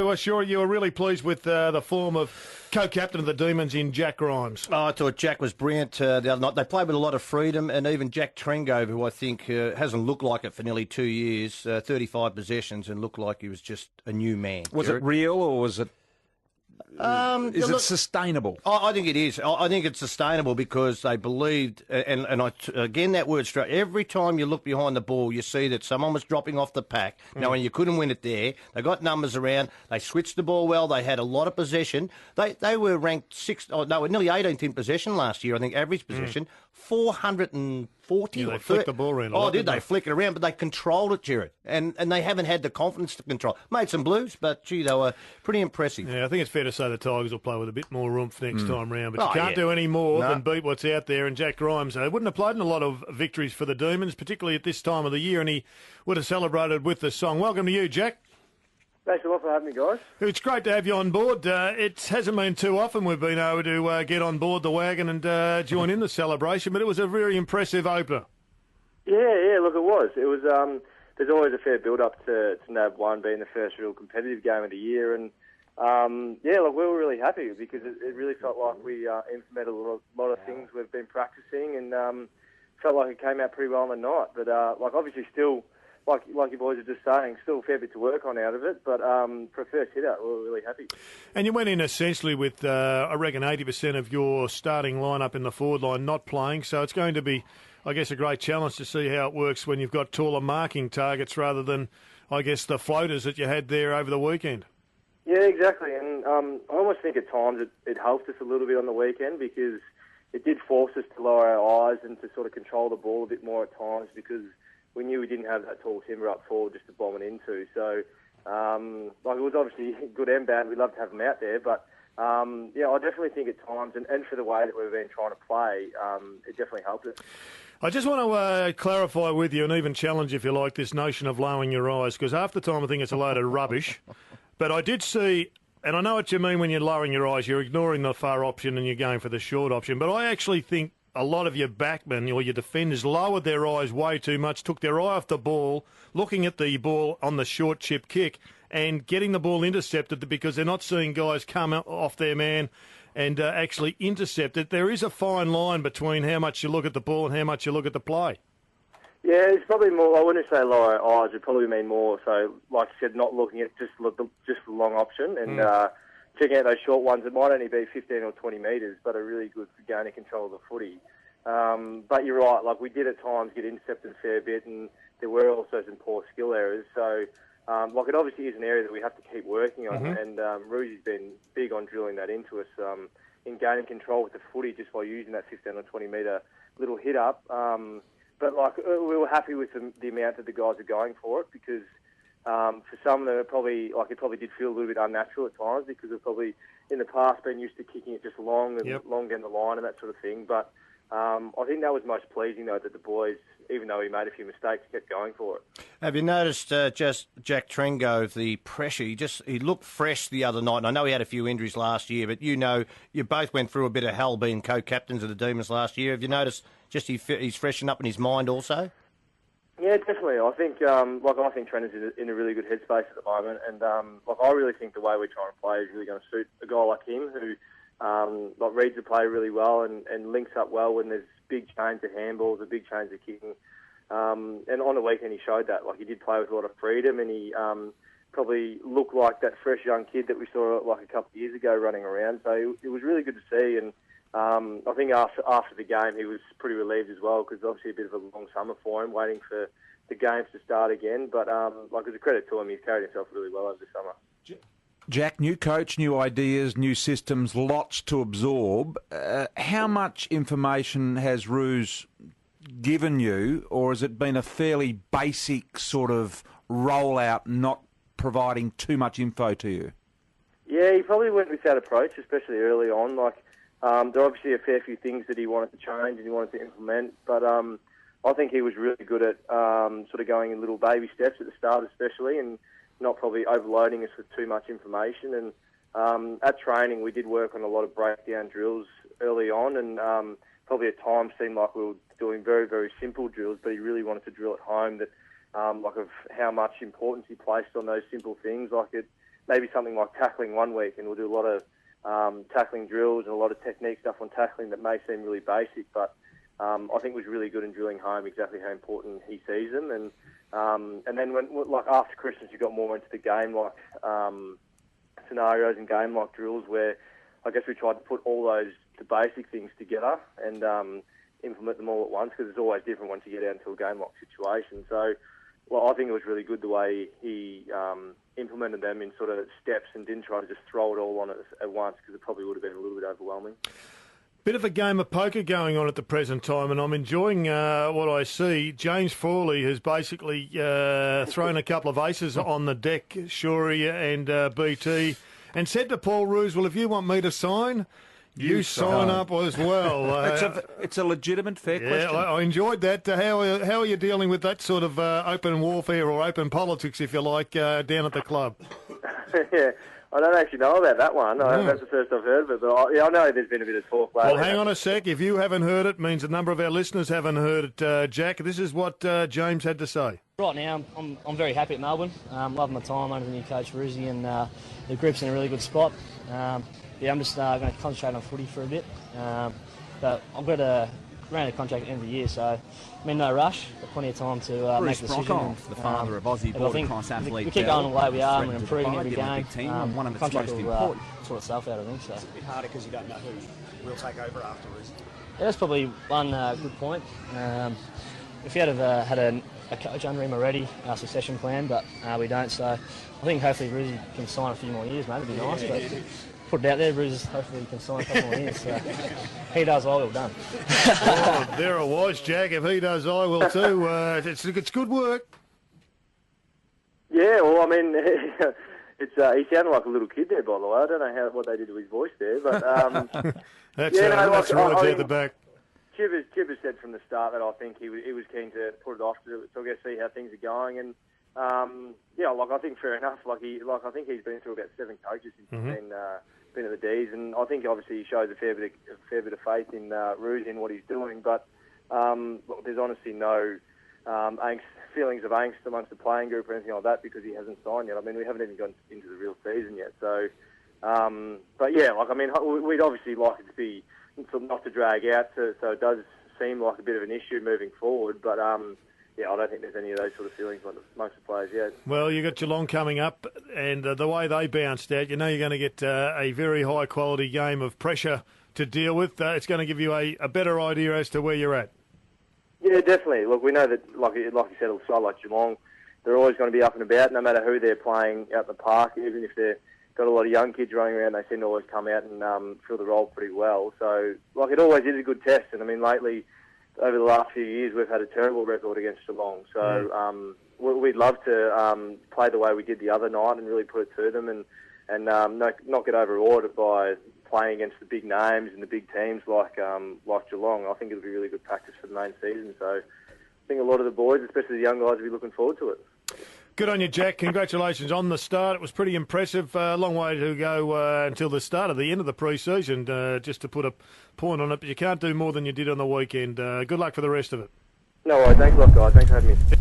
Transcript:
to us, sure you were really pleased with the form of co-captain of the Demons in Jack Grimes. Oh, I thought Jack was brilliant the other night. They played with a lot of freedom, and even Jack Trengove, who I think hasn't looked like it for nearly 2 years, 35 possessions, and looked like he was just a new man. Was it real, or was it... is it sustainable? I think it is. I think it's sustainable because they believed, again, that word straight. Every time you look behind the ball, you see that someone was dropping off the pack. Now, when you couldn't win it there, they got numbers around. They switched the ball well. They had a lot of possession. They were ranked nearly 18th in possession last year. I think average possession 440. Yeah, they flicked the ball around. Did they flick it around? But they controlled it, Jared, and they haven't had the confidence to control. Made some blues, but gee, they were pretty impressive. Yeah, I think it's fair to say the Tigers will play with a bit more oomph next time round, but you can't do any more than beat what's out there. And Jack Grimes wouldn't have played in a lot of victories for the Demons, particularly at this time of the year, and he would have celebrated with the song. Welcome to you, Jack. Thanks a lot for having me, guys. It's great to have you on board. It hasn't been too often we've been able to get on board the wagon and join in the celebration, but it was a very impressive opener. Yeah, look, it was. It was. There's always a fair build-up to NAB 1 being the first real competitive game of the year, and look, we were really happy because it really felt like we implemented a lot of things we've been practicing, and felt like it came out pretty well on the night. But obviously still, like you boys are just saying, still a fair bit to work on out of it. But for a first hit out, we were really happy. And you went in essentially with, I reckon, 80% of your starting lineup in the forward line not playing. So it's going to be, I guess, a great challenge to see how it works when you've got taller marking targets rather than, I guess, the floaters that you had there over the weekend. Yeah, exactly. And I almost think at times it helped us a little bit on the weekend because it did force us to lower our eyes and to sort of control the ball a bit more at times because we knew we didn't have that tall timber up forward just to bomb it into. So, it was obviously good and bad. We'd love to have them out there. But, I definitely think at times, and for the way that we've been trying to play, it definitely helped us. I just want to clarify with you and even challenge, if you like, this notion of lowering your eyes, because half the time I think it's a load of rubbish. But I did see, and I know what you mean when you're lowering your eyes, you're ignoring the far option and you're going for the short option. But I actually think a lot of your backmen or your defenders lowered their eyes way too much, took their eye off the ball, looking at the ball on the short chip kick and getting the ball intercepted because they're not seeing guys come off their man and actually intercept it. There is a fine line between how much you look at the ball and how much you look at the play. Yeah, it's probably more, I wouldn't say lower eyes, it'd probably mean more, so like you said, not looking at just the long option and checking out those short ones. It might only be 15 or 20 metres, but are really good for gaining control of the footy. But you're right, like we did at times get intercepted a fair bit and there were also some poor skill errors, so it obviously is an area that we have to keep working on, and Ruzi's been big on drilling that into us in gaining control with the footy just by using that 15 or 20 metre little hit up. But we were happy with the amount that the guys are going for it because for some of them it probably did feel a little bit unnatural at times because we've probably in the past been used to kicking it just long and long down the line and that sort of thing. But I think that was most pleasing though that the boys, even though he made a few mistakes, kept going for it. Have you noticed just Jack Trengove, the pressure? He looked fresh the other night. And I know he had a few injuries last year, but you both went through a bit of hell being co-captains of the Demons last year. Have you noticed just he's freshened up in his mind also? Yeah, definitely. I think I think Trent is in a really good headspace at the moment, and I really think the way we're trying to play is really going to suit a guy like him who reads the play really well and links up well when there's big change of handballs, or big change of kicking. And on the weekend he showed that. Like he did play with a lot of freedom, and he probably looked like that fresh young kid that we saw like a couple of years ago running around. So it was really good to see, and I think after the game he was pretty relieved as well because obviously a bit of a long summer for him, waiting for the games to start again. But as a credit to him, he's carried himself really well over the summer. Jack, new coach, new ideas, new systems, lots to absorb. How much information has Ruse given you, or has it been a fairly basic sort of rollout, not providing too much info to you? Yeah, he probably went with that approach, especially early on. There are obviously a fair few things that he wanted to change and he wanted to implement, but I think he was really good at sort of going in little baby steps at the start especially, and not probably overloading us with too much information. And at training, we did work on a lot of breakdown drills early on, and probably at times seemed like we were doing very, very simple drills, but he really wanted to drill at home that, of how much importance he placed on those simple things. Like maybe something like tackling one week, and we'll do a lot of tackling drills and a lot of technique stuff on tackling that may seem really basic, but I think was really good in drilling home exactly how important he sees them. And then when, like after Christmas, you got more into the game like scenarios and game like drills where I guess we tried to put all the basic things together and implement them all at once, because it's always different once you get out into a game like situation. So, well, I think it was really good the way he implemented them in sort of steps and didn't try to just throw it all on at once, because it probably would have been a little bit overwhelming. Bit of a game of poker going on at the present time, and I'm enjoying what I see. James Frawley has basically thrown a couple of aces on the deck, Shuri and BT, and said to Paul Roos, well, if you want me to sign, you sign up as well. It's a legitimate, fair question. Yeah, I enjoyed that. How are you dealing with that sort of open warfare or open politics, if you like, down at the club? Yeah. I don't actually know about that one. That's the first I've heard of it. But I know there's been a bit of talk lately. Well, hang on a sec. If you haven't heard it, means a number of our listeners haven't heard it, Jack. This is what James had to say. Right now, I'm very happy at Melbourne. Loving my time under the new coach, Ruzzi, and the group's in a really good spot. I'm just going to concentrate on footy for a bit. But I've got a contract at the end of the year, so I'm in no rush. Got plenty of time to make a decision. The father of Aussie border-cross athlete. We keep going the way we are and improving every game. One of its contract most will important. sort itself out, I think. So. It's a bit harder because you don't know who will take over afterwards. Yeah, that's probably one good point. If we had a coach under him already, our succession plan, but we don't. So I think hopefully Ruzzi can sign a few more years, mate. It'd be nice. But put it out there, Ruzzi hopefully can sign a couple more years. So he does, I will done. Oh, there it was, Jack. If he does, I will too. It's good work. Yeah, well, I mean, he sounded like a little kid there, by the way. I don't know what they did to his voice there, but that's right there at the back. Chib has said from the start that I think he was keen to put it off to I guess see how things are going, and I think fair enough. I think he's been through about 7 coaches since he's been at the D's, and I think obviously he shows a fair bit of faith in Roos in what he's doing. But there's honestly no feelings of angst amongst the playing group or anything like that because he hasn't signed yet. I mean, we haven't even gone into the real season yet. So, we'd obviously like it to be not to drag out, so it does seem like a bit of an issue moving forward. But I don't think there's any of those sort of feelings amongst the players yet. Well, you got Geelong coming up, and the way they bounced out, you know you're going to get a very high quality game of pressure to deal with. It's going to give you a better idea as to where you're at. Yeah, definitely. Look, we know that, like you said, a side like Geelong, they're always going to be up and about, no matter who they're playing out in the park. Even if they've got a lot of young kids running around, they seem to always come out and fill the role pretty well. So, it always is a good test. And, I mean, lately, over the last few years, we've had a terrible record against Geelong. So, we'd love to play the way we did the other night and really put it to them and not get overawed by playing against the big names and the big teams like Geelong. I think it'll be really good practice for the main season. So I think a lot of the boys, especially the young guys, will be looking forward to it. Good on you, Jack. Congratulations on the start. It was pretty impressive. A long way to go until the end of the pre-season, just to put a point on it. But you can't do more than you did on the weekend. Good luck for the rest of it. No worries. Thanks a lot, guys. Thanks for having me.